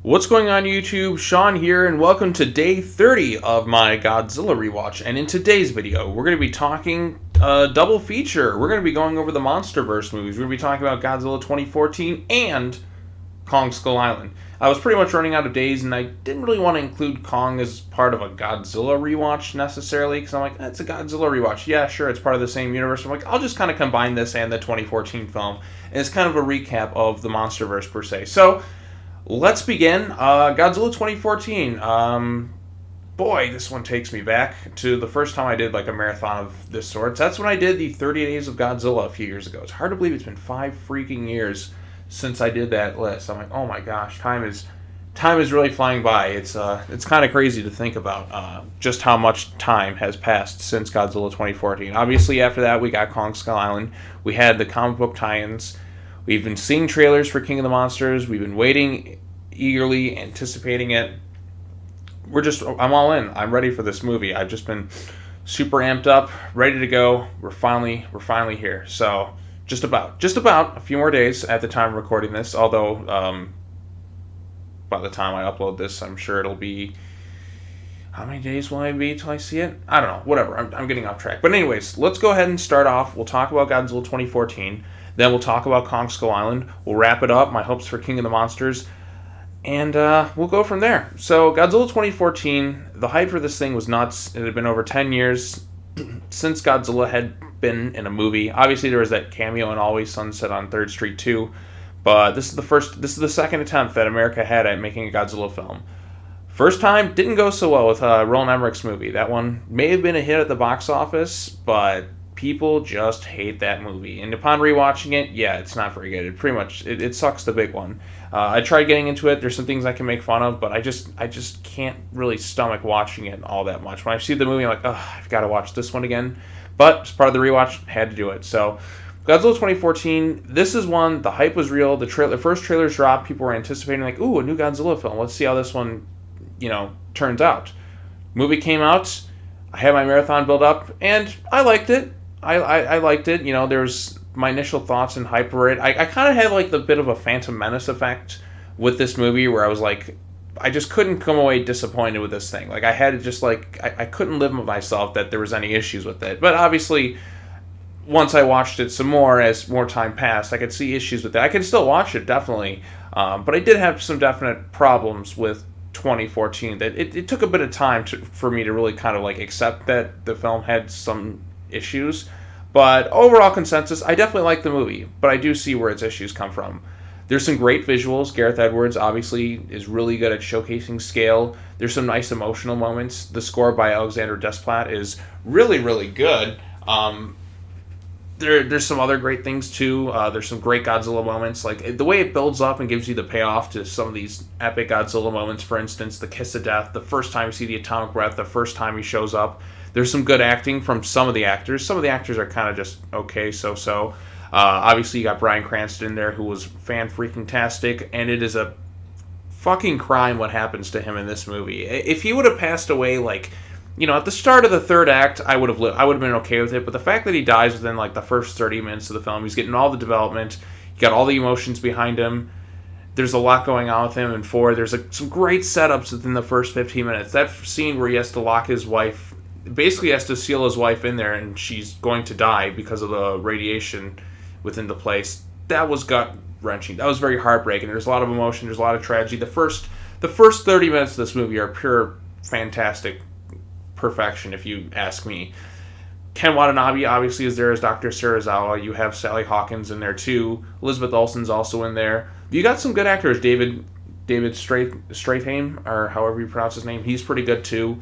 What's going on YouTube? Sean here, and welcome to day 30 of my Godzilla Rewatch. And in today's video, we're going to be talking a double feature. We're going to be going over the Monsterverse movies. We're going to be talking about Godzilla 2014 and Kong Skull Island. I was pretty much running out of days, and I didn't really want to include Kong as part of a Godzilla rewatch necessarily, because I'm like, it's a Godzilla rewatch. Yeah, sure, it's part of the same universe. I'm like, I'll just kind of combine this and the 2014 film, and it's kind of a recap of the Monsterverse per se. So, let's begin. Godzilla 2014. Boy, this one takes me back to the first time I did like a marathon of this sort. That's when I did the 30 Days of Godzilla a few years ago. It's hard to believe it's been 5 freaking years since I did that list. I'm like, oh my gosh, time is really flying by. It's kind of crazy to think about just how much time has passed since Godzilla 2014. Obviously, after that, we got Kong Skull Island. We had the comic book tie-ins. We've been seeing trailers for King of the Monsters. We've been waiting, eagerly anticipating it. I'm all in. I'm ready for this movie. I've just been super amped up, ready to go. We're finally here. So just about a few more days at the time of recording this. Although by the time I upload this, I'm sure it'll be. How many days will I be till I see it? I don't know. Whatever. I'm getting off track. But anyways, let's go ahead and start off. We'll talk about Godzilla 2014. Then we'll talk about Kong Skull Island. We'll wrap it up. My hopes for King of the Monsters. And we'll go from there. So, Godzilla 2014, the hype for this thing was nuts. It had been over 10 years since Godzilla had been in a movie. Obviously, there was that cameo in Always Sunset on 3rd Street 2. But this is the second attempt that America had at making a Godzilla film. First time, didn't go so well with Roland Emmerich's movie. That one may have been a hit at the box office, but people just hate that movie. And upon rewatching it, yeah, it's not very good. It sucks the big one. I tried getting into it. There's some things I can make fun of, but I just can't really stomach watching it all that much. When I see the movie, I'm like, I've got to watch this one again. But as part of the rewatch, had to do it. So, Godzilla 2014, this is one, the hype was real. The first trailers dropped. People were anticipating, like, ooh, a new Godzilla film. Let's see how this one, turns out. Movie came out. I had my marathon build up, and I liked it. I liked it. There's my initial thoughts and hype for it. I kind of had like the bit of a Phantom Menace effect with this movie where I was like, I just couldn't come away disappointed with this thing. Like I had to just like, I couldn't live with myself that there was any issues with it. But obviously, once I watched it some more as more time passed, I could see issues with it. I can still watch it, definitely. But I did have some definite problems with 2014. That it took a bit of time for me to really kind of like accept that the film had some issues, but overall consensus, I definitely like the movie, but I do see where its issues come from. There's some great visuals. Gareth Edwards obviously is really good at showcasing scale. There's some nice emotional moments. The score by Alexander Desplat is really, really good. There's some other great things too. There's some great Godzilla moments, like the way it builds up and gives you the payoff to some of these epic Godzilla moments. For instance, the kiss of death, the first time you see the atomic breath, the first time he shows up. There's some good acting from some of the actors. Some of the actors are kind of just okay, so. Obviously, you got Bryan Cranston in there, who was fan-freaking-tastic, and it is a fucking crime what happens to him in this movie. If he would have passed away, like, at the start of the third act, I would have been okay with it, but the fact that he dies within, like, the first 30 minutes of the film, he's getting all the development, you got all the emotions behind him, there's a lot going on with him, and there's some great setups within the first 15 minutes. That scene where he has to lock his wife, basically has to seal his wife in there and she's going to die because of the radiation within the place, that was gut-wrenching. That was very heartbreaking. There's a lot of emotion, there's a lot of tragedy. The first 30 minutes of this movie are pure fantastic perfection, if you ask me. Ken Watanabe obviously is there as Dr. Serizawa. You have Sally Hawkins in there too. Elizabeth Olsen's also in there. You got some good actors. David Strathairn, or however you pronounce his name, he's pretty good too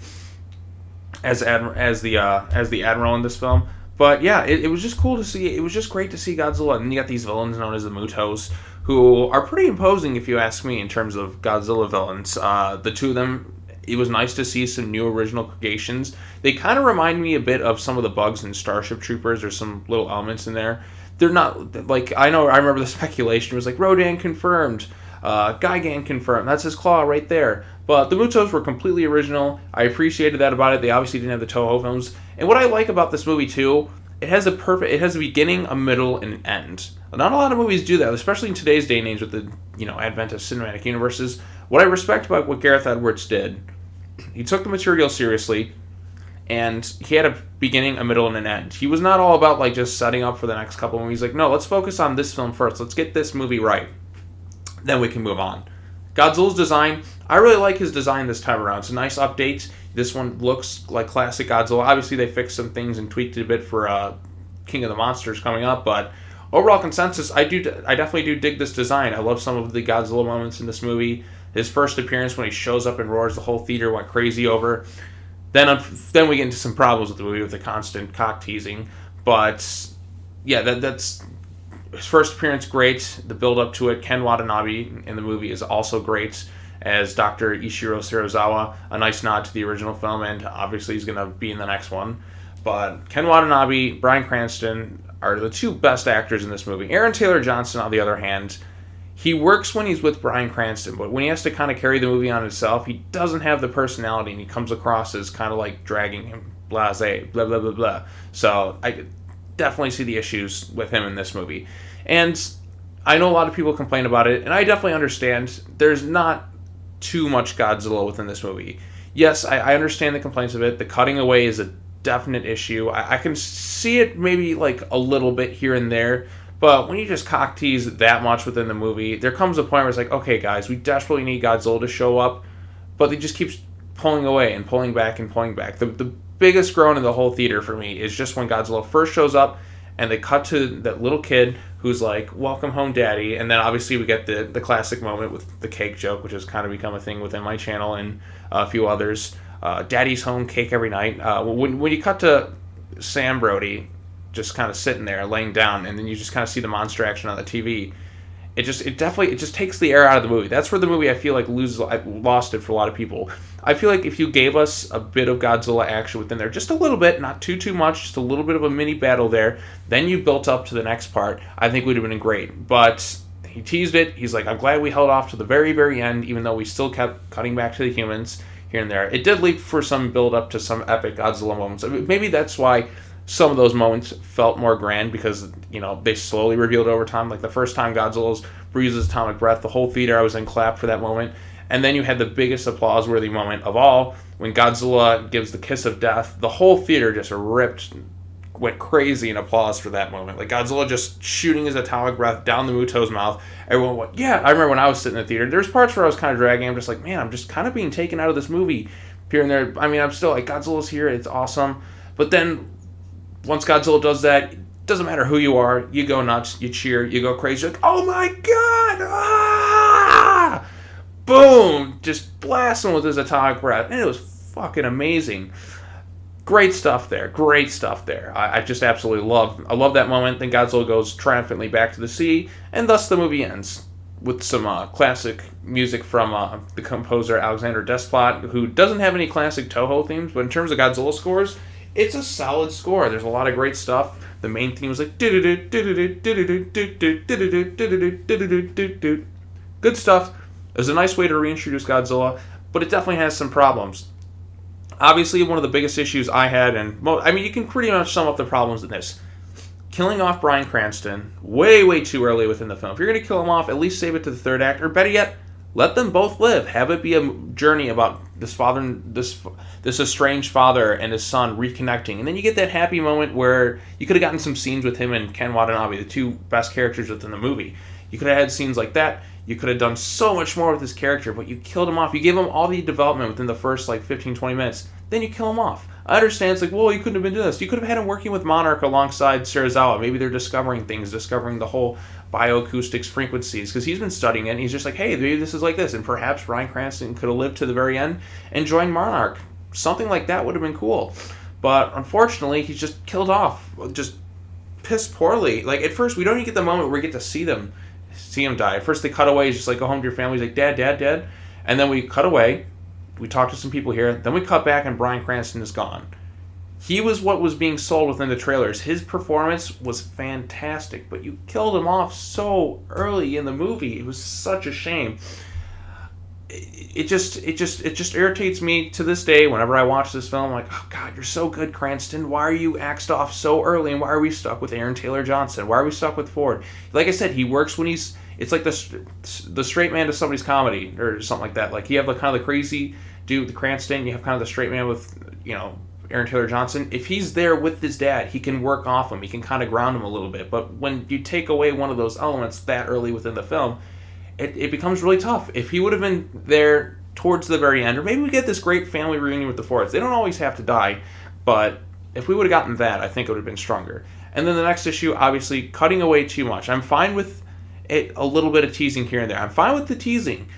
as the Admiral in this film. But yeah, it was just cool to see. It was just great to see Godzilla. And you got these villains known as the Mutos, who are pretty imposing, if you ask me, in terms of Godzilla villains. The two of them, it was nice to see some new original creations. They kind of remind me a bit of some of the bugs in Starship Troopers. There's some little elements in there. They're not, like, I remember the speculation was like, Rodan confirmed, Gigan confirmed, that's his claw right there. But the Mutos were completely original. I appreciated that about it. They obviously didn't have the Toho films. And what I like about this movie too, it has a beginning, a middle, and an end. Not a lot of movies do that, especially in today's day and age with the advent of cinematic universes. What I respect about what Gareth Edwards did, he took the material seriously, and he had a beginning, a middle, and an end. He was not all about like just setting up for the next couple movies. Like, no, let's focus on this film first. Let's get this movie right. Then we can move on. Godzilla's design, I really like his design this time around. It's a nice update. This one looks like classic Godzilla. Obviously, they fixed some things and tweaked it a bit for King of the Monsters coming up, but overall consensus, I definitely do dig this design. I love some of the Godzilla moments in this movie. His first appearance when he shows up and roars, the whole theater went crazy over. Then we get into some problems with the movie with the constant cock teasing. But yeah, that's his first appearance, great. The build up to it, Ken Watanabe in the movie is also great as Dr. Ishiro Serizawa. A nice nod to the original film, and obviously he's going to be in the next one. But Ken Watanabe, Bryan Cranston are the two best actors in this movie. Aaron Taylor Johnson, on the other hand, he works when he's with Bryan Cranston, but when he has to kind of carry the movie on himself, he doesn't have the personality, and he comes across as kind of like dragging him, blasé, blah, blah, blah, blah. So I definitely see the issues with him in this movie. And I know a lot of people complain about it, and I definitely understand. There's not too much Godzilla within this movie. Yes, I understand the complaints of it. The cutting away is a definite issue. I can see it maybe like a little bit here and there, but when you just cock tease that much within the movie, there comes a point where it's like, okay, guys, we desperately need Godzilla to show up, but they just keep pulling away and pulling back and pulling back. The biggest groan in the whole theater for me is just when Godzilla first shows up and they cut to that little kid who's like, welcome home, daddy. And then obviously we get the classic moment with the cake joke, which has kind of become a thing within my channel and a few others. Daddy's home, cake every night. When you cut to Sam Brody just kind of sitting there, laying down, and then you just kind of see the monster action on the TV, it just takes the air out of the movie. That's where the movie, I feel like, lost it for a lot of people. I feel like if you gave us a bit of Godzilla action within there, just a little bit, not too much, just a little bit of a mini battle there, then you built up to the next part, I think would have been great. But he teased it. He's like, I'm glad we held off to the very, very end, even though we still kept cutting back to the humans here and there. It did lead for some build up to some epic Godzilla moments. I mean, maybe that's why some of those moments felt more grand, because, you know, they slowly revealed over time. Like the first time Godzilla breathes atomic breath, the whole theater I was in clapped for that moment. And then you had the biggest applause-worthy moment of all, when Godzilla gives the kiss of death. The whole theater just went crazy in applause for that moment. Like Godzilla just shooting his atomic breath down the Muto's mouth. Everyone went, yeah. I remember when I was sitting in the theater, there's parts where I was kind of dragging. I'm just like, man, I'm just kind of being taken out of this movie here and there. I mean, I'm still like, Godzilla's here, it's awesome. But then once Godzilla does that, it doesn't matter who you are, you go nuts, you cheer, you go crazy. You're like, oh my god! Ah! Boom! Just blasting with his atomic breath. And it was fucking amazing. Great stuff there. Great stuff there. I just absolutely love that moment. Then Godzilla goes triumphantly back to the sea, and thus the movie ends with some classic music from the composer Alexander Desplat, who doesn't have any classic Toho themes, but in terms of Godzilla scores, it's a solid score. There's a lot of great stuff. The main theme is like good stuff. It was a nice way to reintroduce Godzilla, but it definitely has some problems. Obviously, one of the biggest issues I had, and I mean, you can pretty much sum up the problems in this. Killing off Bryan Cranston way too early within the film. If you're going to kill him off, at least save it to the third act, or better yet, let them both live. Have it be a journey about this estranged father and his son reconnecting. And then you get that happy moment where you could have gotten some scenes with him and Ken Watanabe, the two best characters within the movie. You could have had scenes like that. You could have done so much more with this character, but you killed him off. You gave him all the development within the first 15-20 minutes. Then you kill him off. I understand it's like, well, you couldn't have been doing this. You could have had him working with Monarch alongside Serizawa. Maybe they're discovering things, discovering the whole bioacoustics frequencies, because he's been studying it, and he's just like, hey, maybe this is like this. And perhaps Bryan Cranston could have lived to the very end and joined Monarch. Something like that would have been cool. But unfortunately, he's just killed off, just piss poorly. Like, at first, we don't even get the moment where we get to see him die. At first, they cut away. He's just like, go home to your family. He's like, Dad. And then we cut away. We talk to some people here. Then we cut back, and Bryan Cranston is gone. He was what was being sold within the trailers. His performance was fantastic, but you killed him off so early in the movie. It was such a shame. It just irritates me to this day. Whenever I watch this film, I'm like, oh God, you're so good, Cranston. Why are you axed off so early, and why are we stuck with Aaron Taylor Johnson? Why are we stuck with Ford? Like I said, he works when he's it's like the straight man to somebody's comedy or something like that. Like you have the kind of the crazy dude with Cranston, you have kind of the straight man with Aaron Taylor Johnson. If he's there with his dad, he can work off him. He can kind of ground him a little bit. But when you take away one of those elements that early within the film, it becomes really tough. If he would have been there towards the very end, or maybe we get this great family reunion with the Fords. They don't always have to die, but if we would have gotten that, I think it would have been stronger. And then the next issue, obviously, cutting away too much. I'm fine with it, a little bit of teasing here and there. I'm fine with the teasing.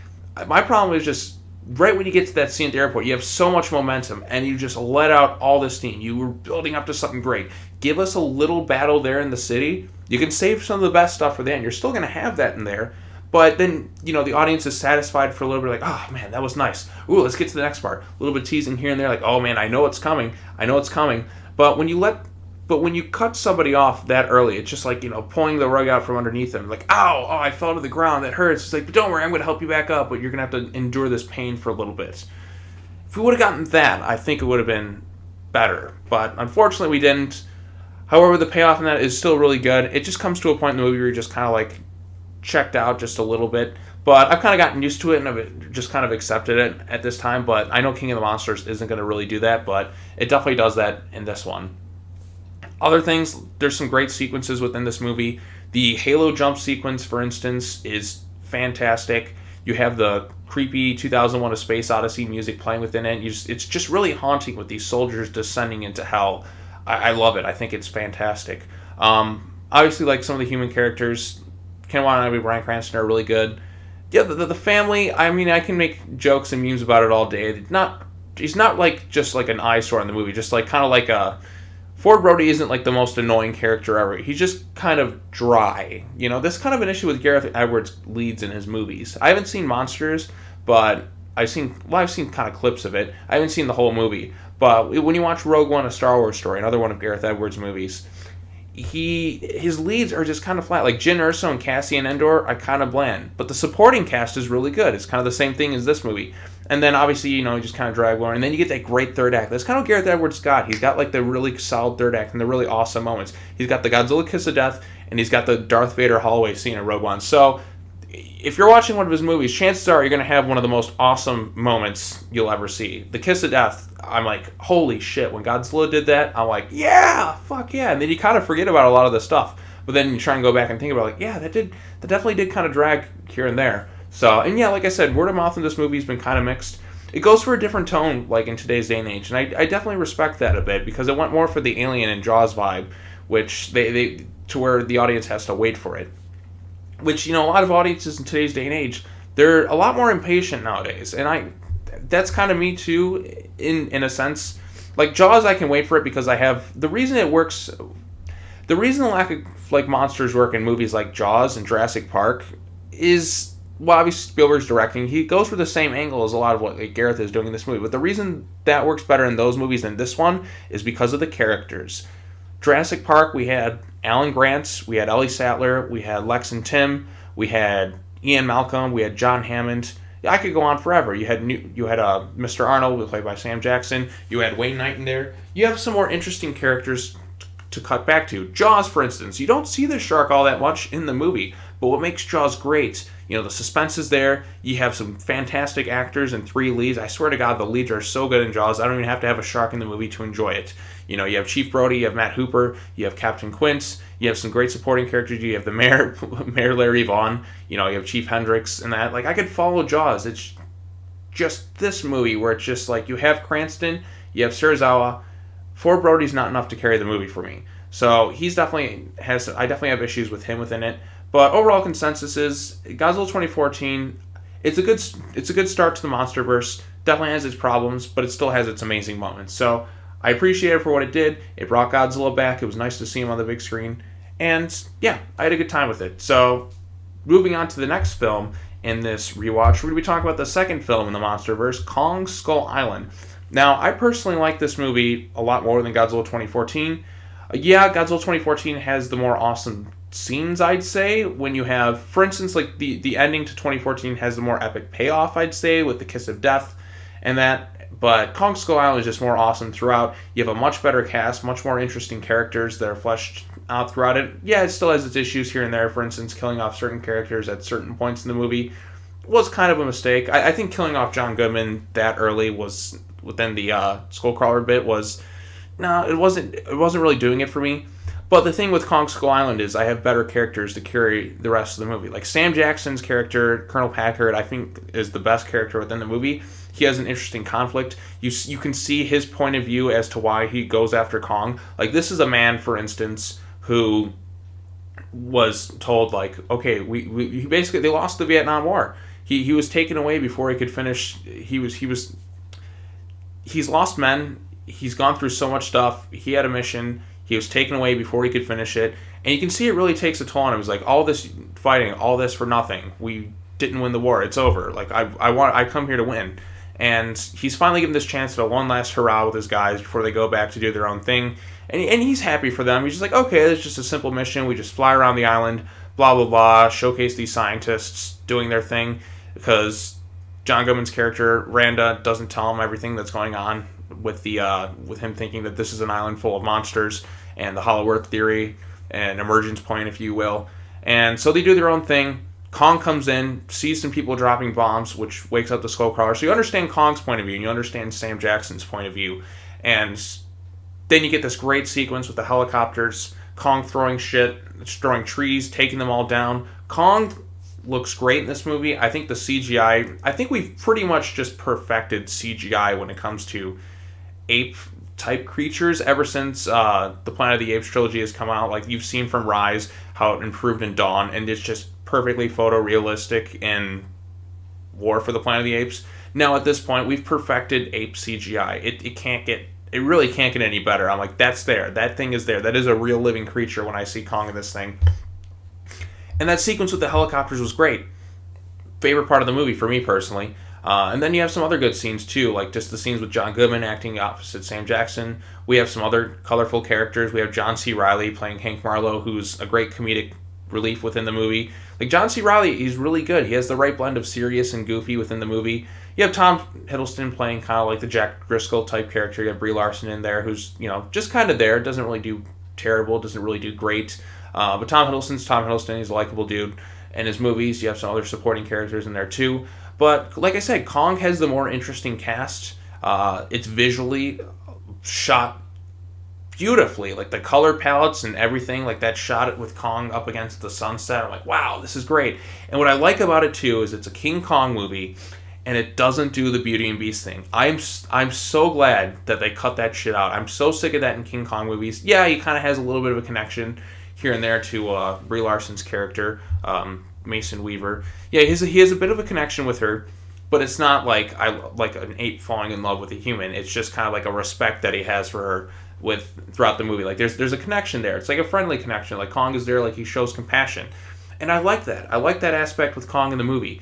My problem is just right when you get to that scene at the airport, you have so much momentum, and you just let out all this steam. You were building up to something great. Give us a little battle there in the city. You can save some of the best stuff for the end. You're still going to have that in there. But then, the audience is satisfied for a little bit, like, oh, man, that was nice. Ooh, let's get to the next part. A little bit of teasing here and there, like, oh, man, I know it's coming. But when you cut somebody off that early, it's just like, pulling the rug out from underneath them. Like, ow, I fell to the ground. That hurts. It's like, but don't worry, I'm going to help you back up, but you're going to have to endure this pain for a little bit. If we would have gotten that, I think it would have been better. But unfortunately, we didn't. However, the payoff in that is still really good. It just comes to a point in the movie where you're just kind of like checked out just a little bit. But I've kind of gotten used to it and I've just kind of accepted it at this time. But I know King of the Monsters isn't going to really do that, but it definitely does that in this one. Other things, there's some great sequences within this movie. The Halo jump sequence, for instance, is fantastic. You have the creepy 2001: A Space Odyssey music playing within it. It's just really haunting with these soldiers descending into hell. I love it. I think it's fantastic. Obviously, like some of the human characters, Ken Watanabe, Bryan Cranston are really good. Yeah, the family, I mean, I can make jokes and memes about it all day. He's not like just like an eyesore in the movie. Just like kind of like a... Ford Brody isn't like the most annoying character ever. He's just kind of dry. This is kind of an issue with Gareth Edwards' leads in his movies. I haven't seen Monsters, but I've seen kind of clips of it. I haven't seen the whole movie. But when you watch Rogue One, A Star Wars Story, another one of Gareth Edwards' movies, his leads are just kind of flat. Like Jyn Erso and Cassian Andor are kind of bland. But the supporting cast is really good. It's kind of the same thing as this movie. And then obviously, you just kind of drag along. And then you get that great third act. That's kind of what Gareth Edwards got. He's got like the really solid third act and the really awesome moments. He's got the Godzilla Kiss of Death, and he's got the Darth Vader hallway scene in Rogue One. So if you're watching one of his movies, chances are you're going to have one of the most awesome moments you'll ever see. The Kiss of Death, I'm like, holy shit. When Godzilla did that, I'm like, yeah, fuck yeah. And then you kind of forget about a lot of the stuff. But then you try and go back and think about like, yeah, that definitely did kind of drag here and there. So, and yeah, like I said, word of mouth in this movie has been kind of mixed. It goes for a different tone, like in today's day and age, and I definitely respect that a bit because it went more for the Alien and Jaws vibe, which they to where the audience has to wait for it. Which, a lot of audiences in today's day and age, they're a lot more impatient nowadays, and that's kind of me too, in a sense. Like Jaws, I can wait for it because I have the reason it works. The reason the lack of like monsters work in movies like Jaws and Jurassic Park is, well, obviously Spielberg's directing. He goes for the same angle as a lot of what like, Gareth is doing in this movie. But the reason that works better in those movies than this one is because of the characters. Jurassic Park, we had Alan Grant, we had Ellie Sattler, we had Lex and Tim, we had Ian Malcolm, we had John Hammond. I could go on forever. You had Mr. Arnold, played by Sam Jackson. You had Wayne Knight in there. You have some more interesting characters to cut back to. Jaws, for instance, you don't see the shark all that much in the movie, but what makes Jaws great, the suspense is there. You have some fantastic actors and 3 leads. I swear to God, the leads are so good in Jaws. I don't even have to have a shark in the movie to enjoy it. You have Chief Brody, you have Matt Hooper, you have Captain Quince, you have some great supporting characters. You have the mayor, Mayor Larry Vaughn. You have Chief Hendricks and that. Like, I could follow Jaws. It's just this movie where it's just like you have Cranston, you have Serizawa. Ford Brody's not enough to carry the movie for me. So I definitely have issues with him within it. But overall consensus is Godzilla 2014. It's a good start to the Monsterverse. Definitely has its problems, but it still has its amazing moments. So I appreciate it for what it did. It brought Godzilla back. It was nice to see him on the big screen. And yeah, I had a good time with it. So moving on to the next film in this rewatch, we're going to be talking about the second film in the Monsterverse, Kong Skull Island. Now, I personally like this movie a lot more than Godzilla 2014. Yeah, Godzilla 2014 has the more awesome scenes, I'd say, when you have, for instance, like the ending to 2014 has the more epic payoff, I'd say, with the Kiss of Death and that. But Kong Skull Island is just more awesome throughout. You have a much better cast, much more interesting characters that are fleshed out throughout it. Yeah, it still has its issues here and there. For instance, killing off certain characters at certain points in the movie was kind of a mistake. I think killing off John Goodman that early was within the Skullcrawler bit was no, it wasn't. It wasn't really doing it for me. But the thing with Kong Skull Island is I have better characters to carry the rest of the movie. Like Sam Jackson's character, Colonel Packard, I think is the best character within the movie. He has an interesting conflict. You can see his point of view as to why he goes after Kong. Like, this is a man, for instance, who was told, like, okay, he basically, they lost the Vietnam War. He was taken away before he could finish. He's lost men. He's gone through so much stuff. He had a mission. He was taken away before he could finish it. And you can see it really takes a toll on him. He's like, all this fighting, all this for nothing. We didn't win the war. It's over. Like, I come here to win. And he's finally given this chance at one last hurrah with his guys before they go back to do their own thing. And he's happy for them. He's just like, okay, it's just a simple mission. We just fly around the island, blah, blah, blah, showcase these scientists doing their thing. Because John Goodman's character, Randa, doesn't tell him everything that's going on with him thinking that this is an island full of monsters and the Hollow Earth theory, an emergence point, if you will. And so they do their own thing. Kong comes in, sees some people dropping bombs, which wakes up the Skullcrawler. So you understand Kong's point of view, and you understand Sam Jackson's point of view. And then you get this great sequence with the helicopters, Kong throwing shit, throwing trees, taking them all down. Kong looks great in this movie. I think the CGI, I think we've pretty much just perfected CGI when it comes to ape-type creatures ever since the Planet of the Apes trilogy has come out. Like, you've seen from Rise how it improved in Dawn, and it's just perfectly photorealistic in War for the Planet of the Apes. Now, at this point, we've perfected ape CGI. It really can't get any better. I'm like, that's there. That thing is there. That is a real living creature when I see Kong in this thing. And that sequence with the helicopters was great. Favorite part of the movie for me personally. And then you have some other good scenes too, like just the scenes with John Goodman acting opposite Sam Jackson. We have some other colorful characters. We have John C. Reilly playing Hank Marlowe, who's a great comedic relief within the movie. Like, John C. Reilly, he's really good. He has the right blend of serious and goofy within the movie. You have Tom Hiddleston playing kind of like the Jack Driscoll type character. You have Brie Larson in there, who's, just kind of there. Doesn't really do terrible, doesn't really do great. But Tom Hiddleston's Tom Hiddleston. He's a likable dude. In his movies, you have some other supporting characters in there too. But like I said, Kong has the more interesting cast. It's visually shot beautifully, like the color palettes and everything, like that shot with Kong up against the sunset. I'm like, wow, this is great. And what I like about it too is it's a King Kong movie, and it doesn't do the Beauty and Beast thing. I'm so glad that they cut that shit out. I'm so sick of that in King Kong movies. Yeah, he kind of has a little bit of a connection here and there to Brie Larson's character, Mason Weaver. Yeah, he has a bit of a connection with her, but it's not like an ape falling in love with a human. It's just kind of like a respect that he has for her throughout the movie. Like, there's a connection there. It's like a friendly connection. Like, Kong is there, like he shows compassion, and I like that. I like that aspect with Kong in the movie.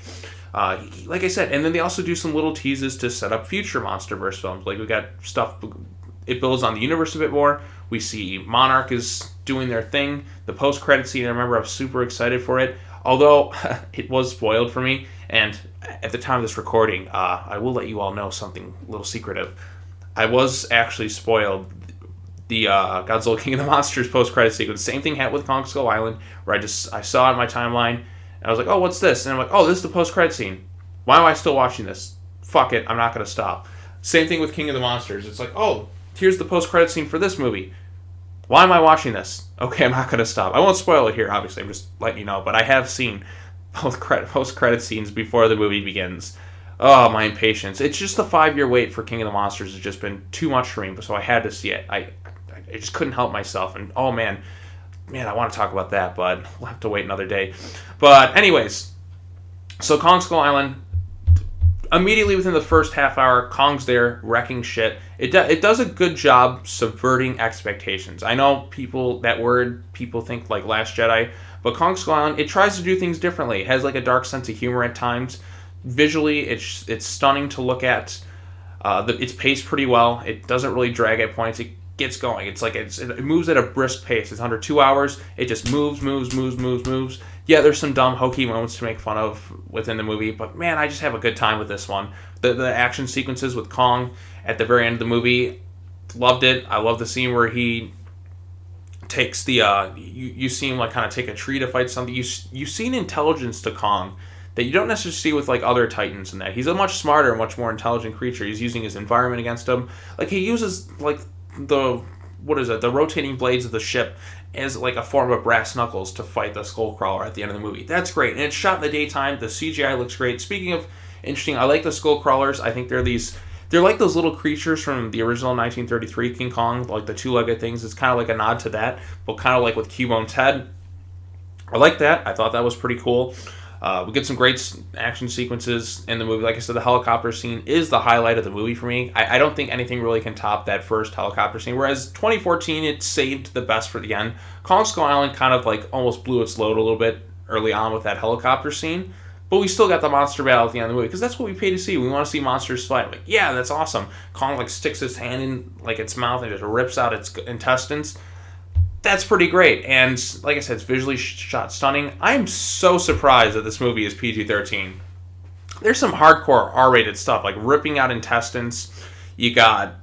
Like I said, and then they also do some little teases to set up future Monsterverse films. Like, we got stuff. It builds on the universe a bit more. We see Monarch is doing their thing. The post-credit scene, I remember I was super excited for it. Although, it was spoiled for me. And at the time of this recording, I will let you all know something a little secretive. I was actually spoiled the Godzilla King of the Monsters post-credit sequence. Same thing happened with Kong Skull Island, where I saw it in my timeline, and I was like, oh, what's this? And I'm like, oh, this is the post-credit scene. Why am I still watching this? Fuck it, I'm not going to stop. Same thing with King of the Monsters. It's like, oh, here's the post-credit scene for this movie. Why am I watching this? Okay, I'm not going to stop. I won't spoil it here, obviously. I'm just letting you know. But I have seen both post-credit scenes before the movie begins. Oh, my impatience. It's just the 5-year wait for King of the Monsters has just been too much for me, so I had to see it. I just couldn't help myself. And, oh, man, I want to talk about that, but we'll have to wait another day. But anyways, so Kong Skull Island, immediately within the first half hour, Kong's there wrecking shit. It does a good job subverting expectations. I know people think like Last Jedi, but Kong Skull Island, it tries to do things differently. It has like a dark sense of humor at times. Visually, it's stunning to look at. It's paced pretty well. It doesn't really drag at points. It gets going. It's like it moves at a brisk pace. It's under 2 hours. It just moves. Yeah, there's some dumb, hokey moments to make fun of within the movie, but man, I just have a good time with this one. The action sequences with Kong at the very end of the movie, loved it. I love the scene where he takes the you see him like kind of take a tree to fight something. You see an intelligence to Kong that you don't necessarily see with like other Titans in that. He's a much smarter, much more intelligent creature. He's using his environment against him. Like he uses like the rotating blades of the ship as like a form of brass knuckles to fight the Skullcrawler at the end of the movie. That's great. And it's shot in the daytime. The CGI looks great. Speaking of interesting, I like the Skullcrawlers. I think they're like those little creatures from the original 1933 King Kong, like the two-legged things. It's kind of like a nod to that, but kind of like with Cubone's head. I like that. I thought that was pretty cool. We get some great action sequences in the movie. Like I said, the helicopter scene is the highlight of the movie for me. I don't think anything really can top that first helicopter scene, whereas 2014, it saved the best for the end. Kong Skull Island kind of like almost blew its load a little bit early on with that helicopter scene, but we still got the monster battle at the end of the movie, because that's what we pay to see. We want to see monsters fight. Like, yeah, that's awesome. Kong like sticks his hand in like its mouth and just rips out its intestines. That's pretty great, and like I said, it's visually shot stunning. I'm so surprised that this movie is PG-13. There's some hardcore R-rated stuff, like ripping out intestines. You got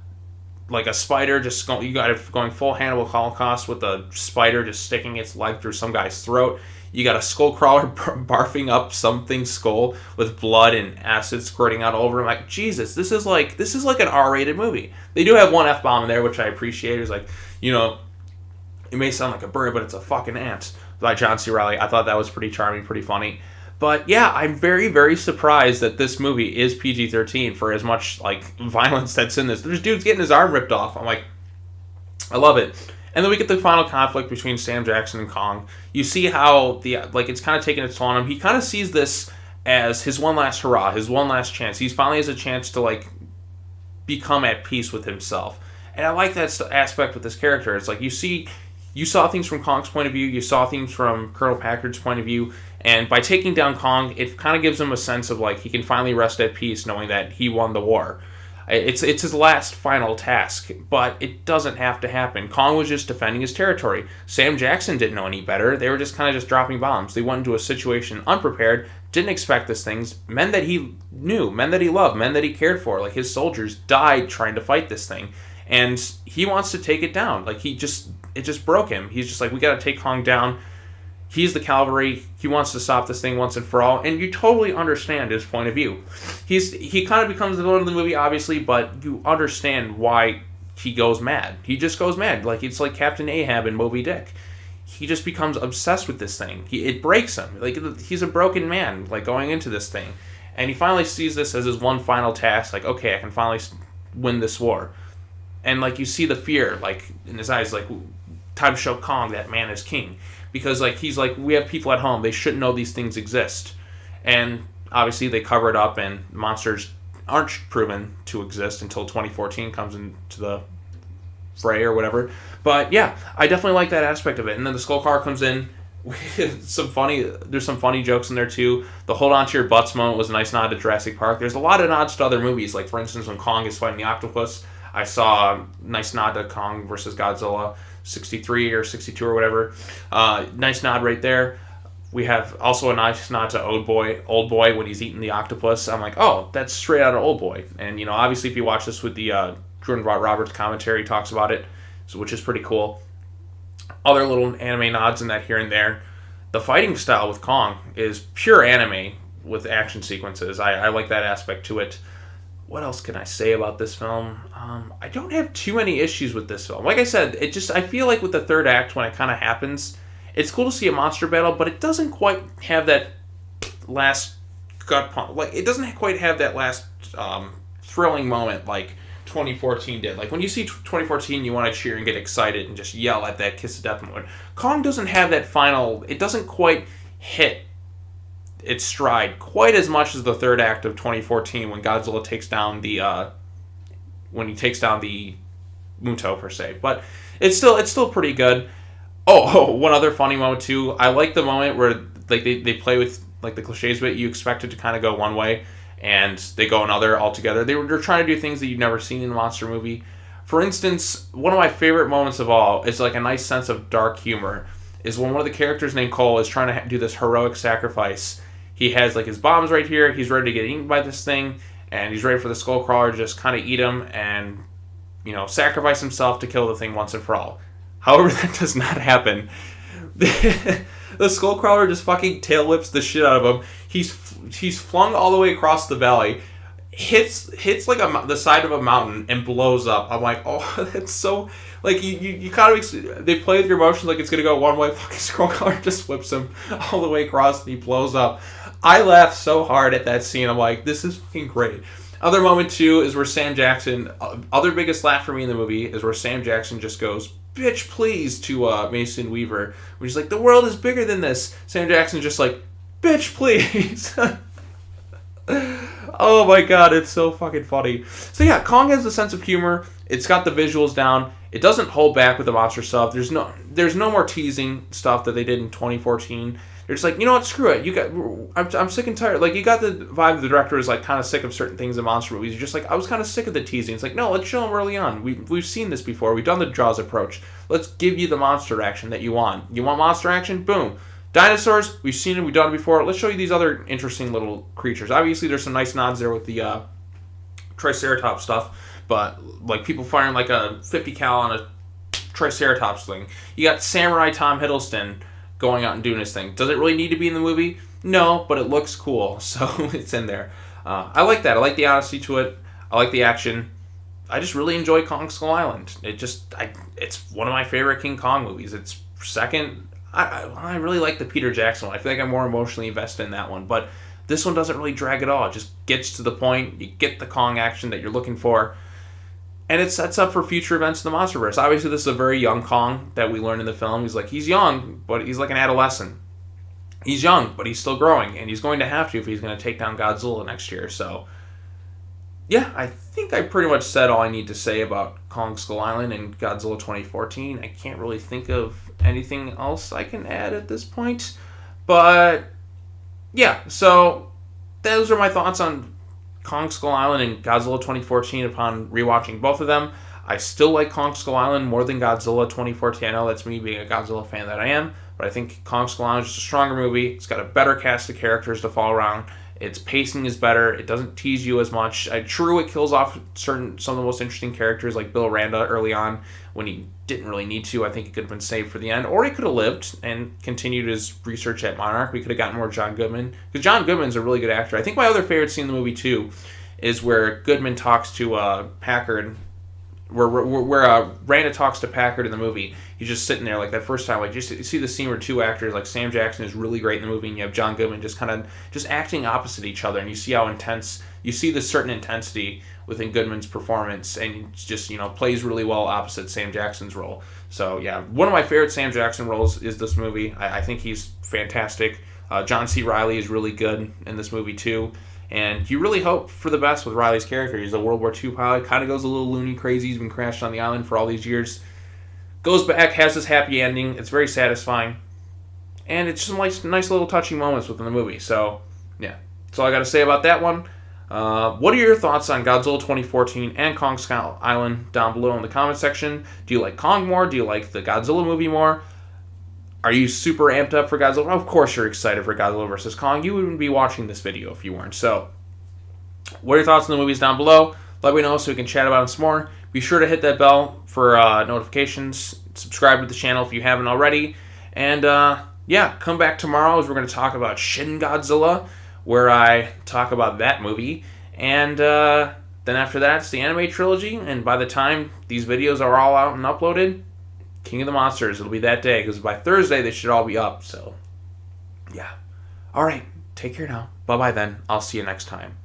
like a spider you got it going full Hannibal Holocaust with a spider just sticking its leg through some guy's throat. You got a skull crawler barfing up something's skull with blood and acid squirting out all over him. Like, Jesus, this is like an R-rated movie. They do have one F-bomb in there, which I appreciate. It's like, it may sound like a bird, but it's a fucking ant, by John C. Reilly. I thought that was pretty charming, pretty funny. But yeah, I'm very, very surprised that this movie is PG-13 for as much like violence that's in this. There's dudes getting his arm ripped off. I'm like, I love it. And then we get the final conflict between Sam Jackson and Kong. You see how it's kind of taking its toll on him. He kind of sees this as his one last hurrah, his one last chance. He finally has a chance to like become at peace with himself. And I like that aspect with this character. It's like you saw things from Kong's point of view, you saw things from Colonel Packard's point of view, and by taking down Kong, it kind of gives him a sense of like he can finally rest at peace knowing that he won the war. It's his last final task, but it doesn't have to happen. Kong was just defending his territory. Sam Jackson didn't know any better. They were just kind of just dropping bombs. They went into a situation unprepared, didn't expect these things. Men that he knew, men that he loved, men that he cared for, like his soldiers, died trying to fight this thing. And he wants to take it down. Like it just broke him. He's just like, we got to take Kong down. He's the cavalry. He wants to stop this thing once and for all. And you totally understand his point of view. He kind of becomes the villain of the movie, obviously, but you understand why he goes mad. He just goes mad. Like it's like Captain Ahab in Moby Dick. He just becomes obsessed with this thing. It breaks him. Like he's a broken man, like going into this thing. And he finally sees this as his one final task. Like, okay, I can finally win this war. And like you see the fear, like in his eyes, like time to show Kong that man is king, because like he's like, we have people at home, they shouldn't know these things exist, and obviously they cover it up, and monsters aren't proven to exist until 2014 comes into the fray or whatever. But yeah, I definitely like that aspect of it. And then the Skullcrawler comes in. There's some funny jokes in there too. The hold on to your butts moment was a nice nod to Jurassic Park. There's a lot of nods to other movies, like for instance when Kong is fighting the octopus. I saw a nice nod to Kong versus Godzilla 63 or 62 or whatever. Nice nod right there. We have also a nice nod to Old Boy when he's eating the octopus. I'm like, oh, that's straight out of Old Boy. And obviously if you watch this with the Jordan Roberts commentary, talks about it, which is pretty cool. Other little anime nods in that here and there. The fighting style with Kong is pure anime with action sequences. I like that aspect to it. What else can I say about this film? I don't have too many issues with this film. Like I said, I feel like with the third act, when it kind of happens, it's cool to see a monster battle, but it doesn't quite have that last gut punch. Like, it doesn't quite have that last thrilling moment like 2014 did. Like, when you see 2014, you want to cheer and get excited and just yell at that kiss of death moment. Kong doesn't have that final... It doesn't quite hit its stride quite as much as the third act of 2014 when Godzilla takes down the Muto per se, but it's still pretty good. One other funny moment too. I like the moment where like they play with like the cliches bit. You expect it to kind of go one way and they go another altogether. They're trying to do things that you've never seen in a monster movie. For instance, one of my favorite moments of all is like a nice sense of dark humor is when one of the characters named Cole is trying to do this heroic sacrifice. He has like his bombs right here. He's ready to get eaten by this thing, and he's ready for the Skullcrawler to just kind of eat him and, sacrifice himself to kill the thing once and for all. However, that does not happen. The Skullcrawler just fucking tail whips the shit out of him. He's flung all the way across the valley, hits like the side of a mountain and blows up. I'm like, oh, that's so like you kind of they play with your emotions like it's gonna go one way. Fucking Skullcrawler just whips him all the way across and he blows up. I laughed so hard at that scene. I'm like, this is fucking great. Other moment too is where Sam Jackson. Other biggest laugh for me in the movie is where Sam Jackson just goes, "Bitch, please," to Mason Weaver, which is like, the world is bigger than this. Sam Jackson just like, "Bitch, please." Oh my god, it's so fucking funny. So yeah, Kong has a sense of humor. It's got the visuals down. It doesn't hold back with the monster stuff. There's no more teasing stuff that they did in 2014. They're just like, you know what, screw it. I'm sick and tired. Like, you got the vibe the director is like kind of sick of certain things in monster movies. You're just like, I was kind of sick of the teasing. It's like, no, let's show them early on. We've seen this before. We've done the Jaws approach. Let's give you the monster action that you want. You want monster action? Boom. Dinosaurs, we've seen it, we've done it before. Let's show you these other interesting little creatures. Obviously, there's some nice nods there with the Triceratops stuff, but like people firing like a 50 cal on a Triceratops thing. You got Samurai Tom Hiddleston going out and doing his thing. Does it really need to be in the movie? No, but it looks cool, so it's in there. I like that. I like the honesty to it. I like the action. I just really enjoy Kong Skull Island. It's one of my favorite King Kong movies. It's second. I really like the Peter Jackson one. I feel like I'm more emotionally invested in that one. But this one doesn't really drag at all. It just gets to the point. You get the Kong action that you're looking for. And it sets up for future events in the Monsterverse. Obviously, this is a very young Kong that we learn in the film. He's young, but he's like an adolescent. He's young, but he's still growing. And he's going to have to if he's going to take down Godzilla next year. So, yeah, I think I pretty much said all I need to say about Kong Skull Island and Godzilla 2014. I can't really think of anything else I can add at this point. But, yeah, so those are my thoughts on Kong Skull Island and Godzilla 2014 upon rewatching both of them. I still like Kong Skull Island more than Godzilla 2014. I know that's me being a Godzilla fan that I am, but I think Kong Skull Island is just a stronger movie. It's got a better cast of characters to follow around. Its pacing is better. It doesn't tease you as much. True, it kills off some of the most interesting characters like Bill Randa early on when he didn't really need to. I think it could have been saved for the end. Or he could have lived and continued his research at Monarch. We could have gotten more John Goodman. Because John Goodman's a really good actor. I think my other favorite scene in the movie, too, is where Goodman talks to Packard. Where Randa talks to Packard in the movie. He's just sitting there like that first time. Like, you see the scene where two actors, like Sam Jackson is really great in the movie, and you have John Goodman just kind of just acting opposite each other, and you see how intense, you see the certain intensity within Goodman's performance, and he just, plays really well opposite Sam Jackson's role. So, yeah, one of my favorite Sam Jackson roles is this movie. I think he's fantastic. John C. Reilly is really good in this movie, too. And you really hope for the best with Riley's character. He's a World War II pilot, kind of goes a little loony crazy. He's been crashed on the island for all these years. Goes back, has this happy ending. It's very satisfying. And it's just nice little touching moments within the movie. So, yeah. That's all I got to say about that one. What are your thoughts on Godzilla 2014 and Kong Skull Island down below in the comment section? Do you like Kong more? Do you like the Godzilla movie more? Are you super amped up for Godzilla? Of course you're excited for Godzilla vs. Kong. You wouldn't be watching this video if you weren't. So, what are your thoughts on the movies down below? Let me know so we can chat about them some more. Be sure to hit that bell for notifications. Subscribe to the channel if you haven't already. And, yeah, come back tomorrow as we're going to talk about Shin Godzilla, where I talk about that movie. And then after that, it's the anime trilogy. And by the time these videos are all out and uploaded, King of the Monsters. It'll be that day, because by Thursday they should all be up. So, yeah. All right. Take care now. Bye-bye then. I'll see you next time.